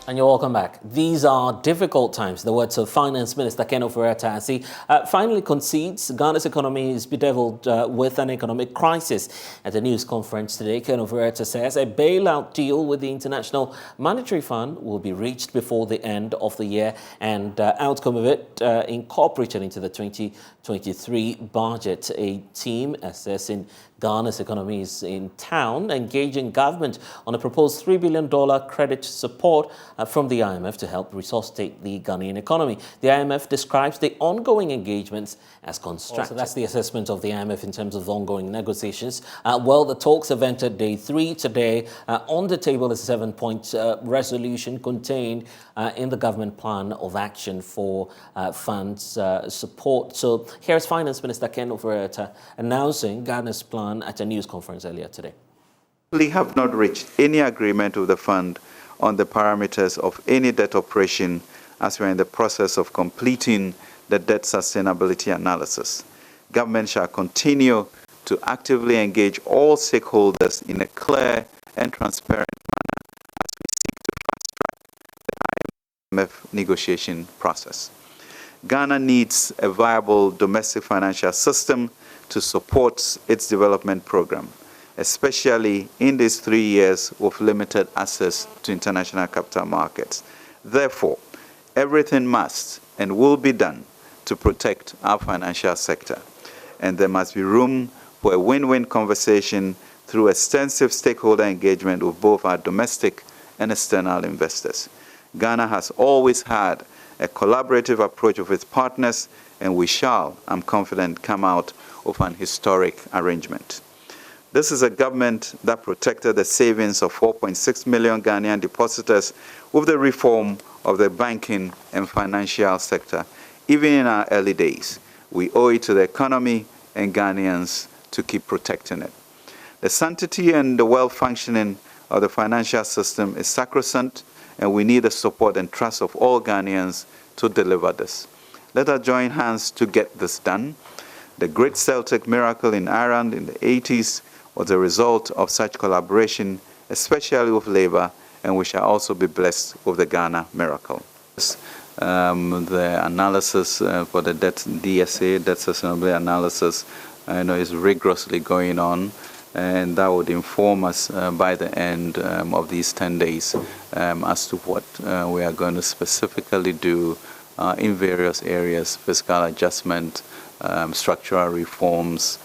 And you're welcome back. These are difficult times. The words of Finance Minister Ken Ofori-Atta finally concedes Ghana's economy is bedeviled with an economic crisis. At a news conference today, Ken Ofori-Atta says a bailout deal with the International Monetary Fund will be reached before the end of the year, and outcome of it incorporated into the 2023 budget. A team assessing Ghana's economy is in town, engaging government on a proposed $3 billion credit support from the IMF to help resuscitate the Ghanaian economy. The IMF describes the ongoing engagements as constructive. So that's the assessment of the IMF in terms of ongoing negotiations. Well, the talks have entered day 3 today. On the table is a 7-point resolution contained in the government plan of action for funds support. So here's Finance Minister Ken Ofori-Atta announcing Ghana's plan at a news conference earlier today. We have not reached any agreement with the fund on the parameters of any debt operation as we are in the process of completing the debt sustainability analysis. Government shall continue to actively engage all stakeholders in a clear and transparent manner as we seek to fast-track the IMF negotiation process. Ghana needs a viable domestic financial system to support its development program, especially in these 3 years of limited access to international capital markets. Therefore, everything must and will be done to protect our financial sector. And there must be room for a win-win conversation through extensive stakeholder engagement with both our domestic and external investors. Ghana has always had a collaborative approach with its partners, and we shall, I'm confident, come out of an historic arrangement. This is a government that protected the savings of 4.6 million Ghanaian depositors with the reform of the banking and financial sector. Even in our early days, we owe it to the economy and Ghanaians to keep protecting it. The sanctity and the well-functioning of the financial system is sacrosanct, and we need the support and trust of all Ghanaians to deliver this. Let us join hands to get this done. The Great Celtic Miracle in Ireland in the 80s was a result of such collaboration, especially with Labour, and we shall also be blessed with the Ghana Miracle. The analysis for the debt DSA, debt sustainability analysis, is rigorously going on, and that would inform us by the end of these 10 days as to what we are going to specifically do in various areas: fiscal adjustment, structural reforms,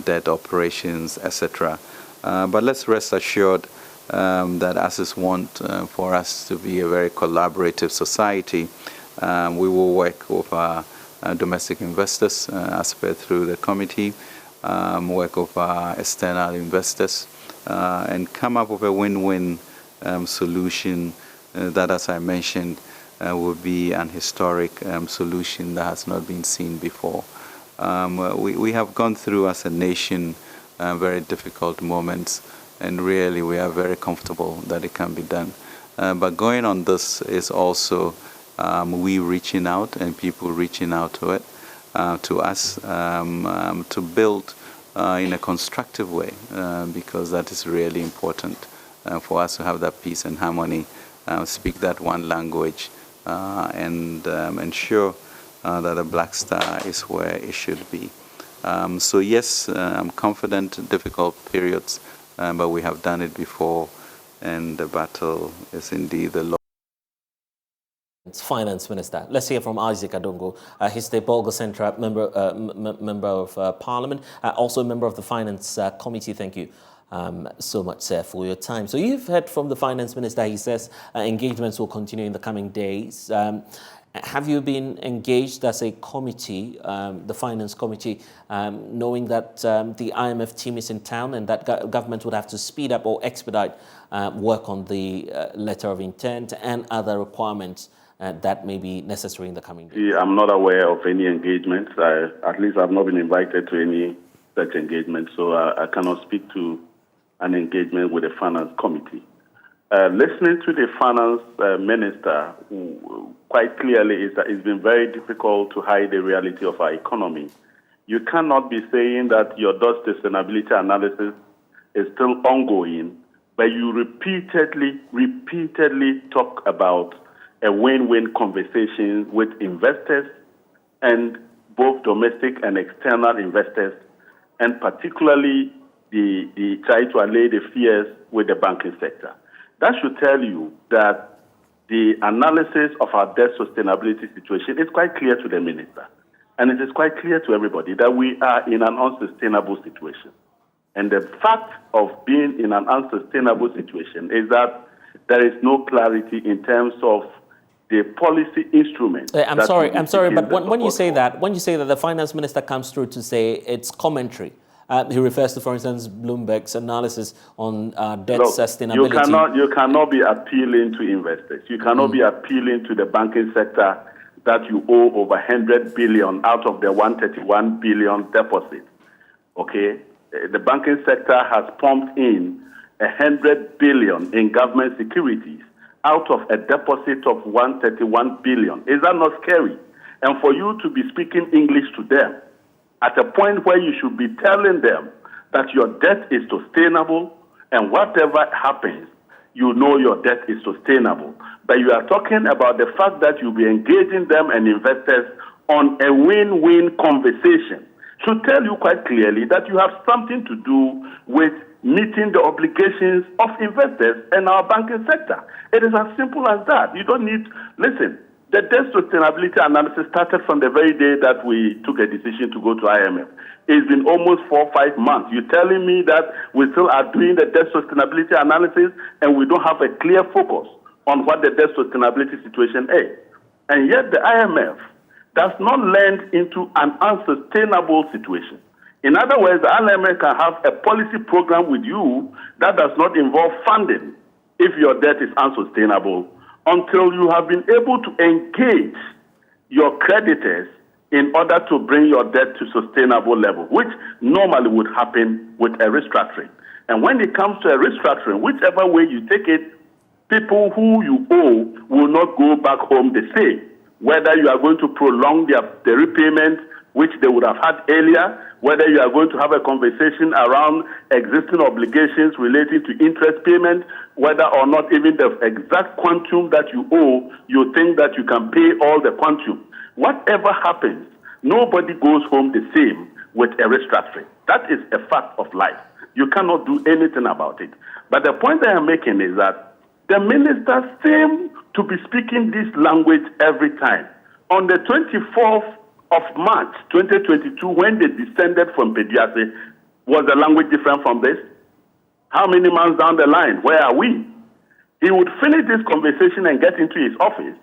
debt operations, etc. But let's rest assured that as is want for us to be a very collaborative society, we will work with our domestic investors as per through the committee, work with our external investors, and come up with a win-win solution that, as I mentioned, will be an historic solution that has not been seen before. We have gone through as a nation very difficult moments, and really we are very comfortable that it can be done. But going on this is also we reaching out and people reaching out to us to build in a constructive way, because that is really important for us to have that peace and harmony, speak that one language, and ensure that the Black Star is where it should be. So yes, I'm confident, difficult periods, but we have done it before, and the battle is indeed the Lord. Finance Minister. Let's hear from Isaac Adongo. He's the Bolga Central member of Parliament, also a member of the Finance Committee. Thank you so much, sir, for your time. So you've heard from the Finance Minister. He says engagements will continue in the coming days. Have you been engaged as a committee, the Finance Committee, knowing that the IMF team is in town and that government would have to speed up or expedite work on the letter of intent and other requirements that may be necessary in the coming days? I'm not aware of any engagements. At least I've not been invited to any such engagement, so I cannot speak to an engagement with the Finance Committee. Listening to the Finance Minister, quite clearly is that it's been very difficult to hide the reality of our economy. You cannot be saying that your debt sustainability analysis is still ongoing but you repeatedly talk about a win-win conversation with investors and both domestic and external investors, and particularly the try to allay the fears with the banking sector. That should tell you that the analysis of our debt sustainability situation is quite clear to the minister. And it is quite clear to everybody that we are in an unsustainable situation. And the fact of being in an unsustainable situation is that there is no clarity in terms of the policy instrument. I'm sorry, but when you say that, the finance minister comes through to say it's commentary, he refers to, for instance, Bloomberg's analysis on debt sustainability. You cannot be appealing to investors. You cannot be appealing to the banking sector that you owe over 100 billion out of the 131 billion deposit. Okay, the banking sector has pumped in 100 billion in government securities out of a deposit of 131 billion. Is that not scary? And for you to be speaking English to them at a point where you should be telling them that your debt is sustainable and whatever happens, you know your debt is sustainable. But you are talking about the fact that you'll be engaging them and investors on a win-win conversation. Should tell you quite clearly that you have something to do with meeting the obligations of investors and our banking sector. It is as simple as that. You don't need, listen, the debt sustainability analysis started from the very day that we took a decision to go to IMF. It's been almost 4 or 5 months. You're telling me that we still are doing the debt sustainability analysis and we don't have a clear focus on what the debt sustainability situation is. And yet the IMF does not lend into an unsustainable situation. In other words, the IMF can have a policy program with you that does not involve funding if your debt is unsustainable until you have been able to engage your creditors in order to bring your debt to sustainable level, which normally would happen with a restructuring. And when it comes to a restructuring, whichever way you take it, people who you owe will not go back home the same. Whether you are going to prolong the repayment, which they would have had earlier, whether you are going to have a conversation around existing obligations relating to interest payment, whether or not even the exact quantum that you owe, you think that you can pay all the quantum. Whatever happens, nobody goes home the same with a restructuring. That is a fact of life. You cannot do anything about it. But the point I am making is that the ministers seem to be speaking this language every time. On the 24th of March 2022, when they descended from Pediase, was the language different from this? How many months down the line? Where are we? He would finish this conversation and get into his office.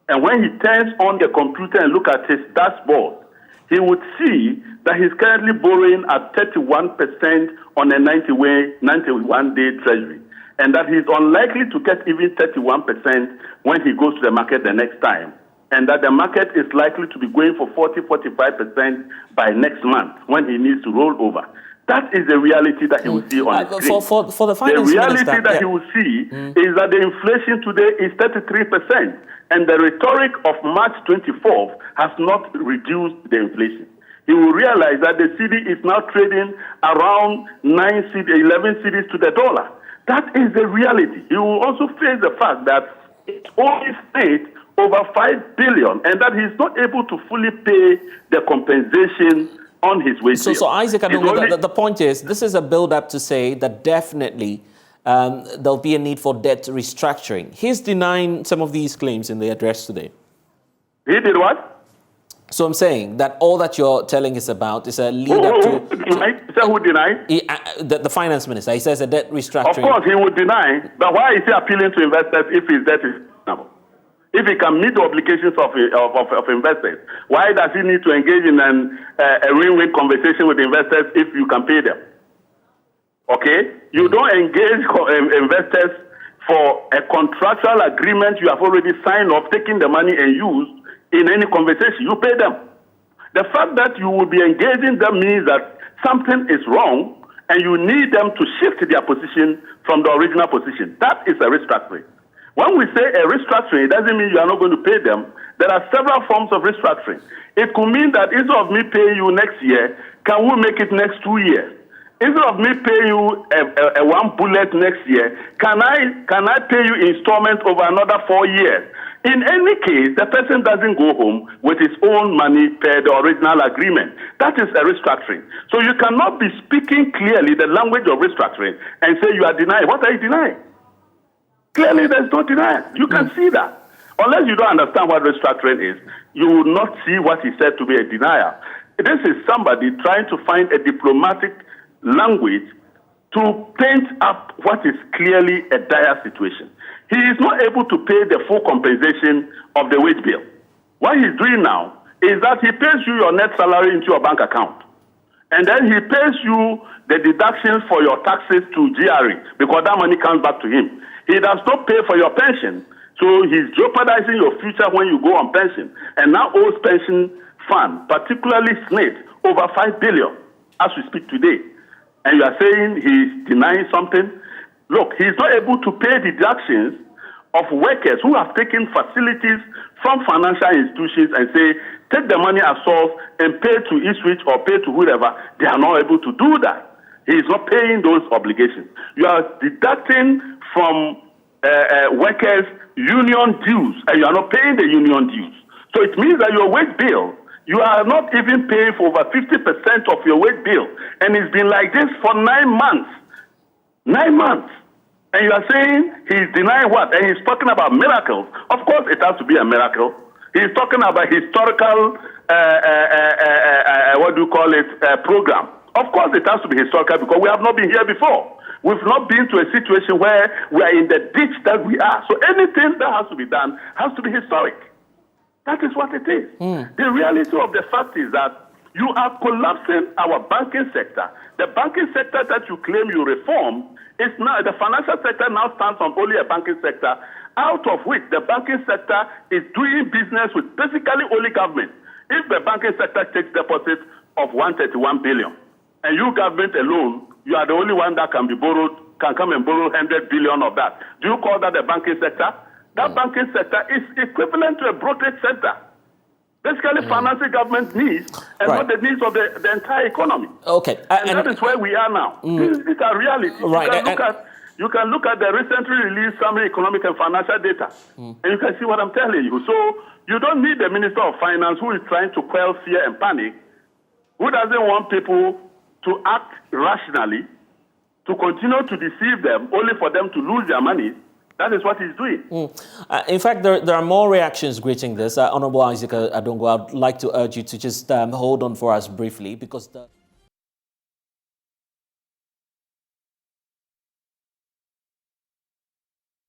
And when he turns on the computer and look at his dashboard, he would see that he's currently borrowing at 31% on a 91-day treasury. And that he's unlikely to get even 31% when he goes to the market the next time. And that the market is likely to be going for 40-45% by next month when he needs to roll over. That is the reality that he will see on the screen. For the finance the reality minister, that he will see is that the inflation today is 33%. And the rhetoric of March 24th has not reduced the inflation. He will realize that the cedi is now trading around 11 cedis to the dollar. That is the reality. He will also face the fact that it only spent over 5 billion and that he's not able to fully pay the compensation on his way. So Isaac, the point is, this is a build-up to say that definitely there'll be a need for debt restructuring. He's denying some of these claims in the address today. He did what? So I'm saying that all that you're telling us about is a lead-up to... Who denied? The finance minister. He says a debt restructuring... Of course, he would deny. But why is he appealing to investors if his debt is reasonable? If he can meet the obligations of investors, why does he need to engage in a win-win conversation with investors if you can pay them? Okay? You don't engage investors for a contractual agreement you have already signed off, taking the money and used in any conversation. You pay them. The fact that you will be engaging them means that something is wrong and you need them to shift their position from the original position. That is a restructuring. When we say a restructuring, it doesn't mean you are not going to pay them. There are several forms of restructuring. It could mean that instead of me paying you next year, can we make it next 2 years? Instead of me paying you a one bullet next year, can I pay you installment over another 4 years? In any case, the person doesn't go home with his own money per the original agreement. That is a restructuring. So you cannot be speaking clearly the language of restructuring and say you are denying. What are you denying? Clearly, there's no denial. You can see that. Unless you don't understand what restructuring is, you will not see what he said to be a denial. This is somebody trying to find a diplomatic language to paint up what is clearly a dire situation. He is not able to pay the full compensation of the wage bill. What he's doing now is that he pays you your net salary into your bank account. And then he pays you the deductions for your taxes to GRE because that money comes back to him. He does not pay for your pension. So he's jeopardizing your future when you go on pension. And now owes pension fund, particularly SNAIT, over 5 billion as we speak today. And you are saying he's denying something? Look, he's not able to pay deductions of workers who have taken facilities from financial institutions and say, take the money as source and pay to Eastwich or pay to whoever. They are not able to do that. He is not paying those obligations. You are deducting from workers' union dues, and you are not paying the union dues. So it means that your wage bill, you are not even paying for over 50% of your wage bill. And it's been like this for 9 months. 9 months. And you are saying he's denying what? And he's talking about miracles. Of course it has to be a miracle. He's talking about historical, program. Of course it has to be historical because we have not been here before. We've not been to a situation where we are in the ditch that we are. So anything that has to be done has to be historic. That is what it is. The reality of the fact is that you are collapsing our banking sector. The banking sector that you claim you reform is now, the financial sector now stands on only a banking sector, out of which the banking sector is doing business with basically only government. If the banking sector takes deposits of 131 billion, and you government alone, you are the only one that can come and borrow 100 billion of that. Do you call that the banking sector? That banking sector is equivalent to a brokerage center. Basically, financing government needs and not the needs of the entire economy. Okay. And that is where we are now. These are realities. Right. You can look at the recently released summary economic and financial data, and you can see what I'm telling you. So you don't need the Minister of Finance who is trying to quell fear and panic, who doesn't want people to act rationally, to continue to deceive them, only for them to lose their money. That is what he's doing. In fact, there are more reactions greeting this. Honorable Isaac Adongo, I'd like to urge you to just hold on for us briefly because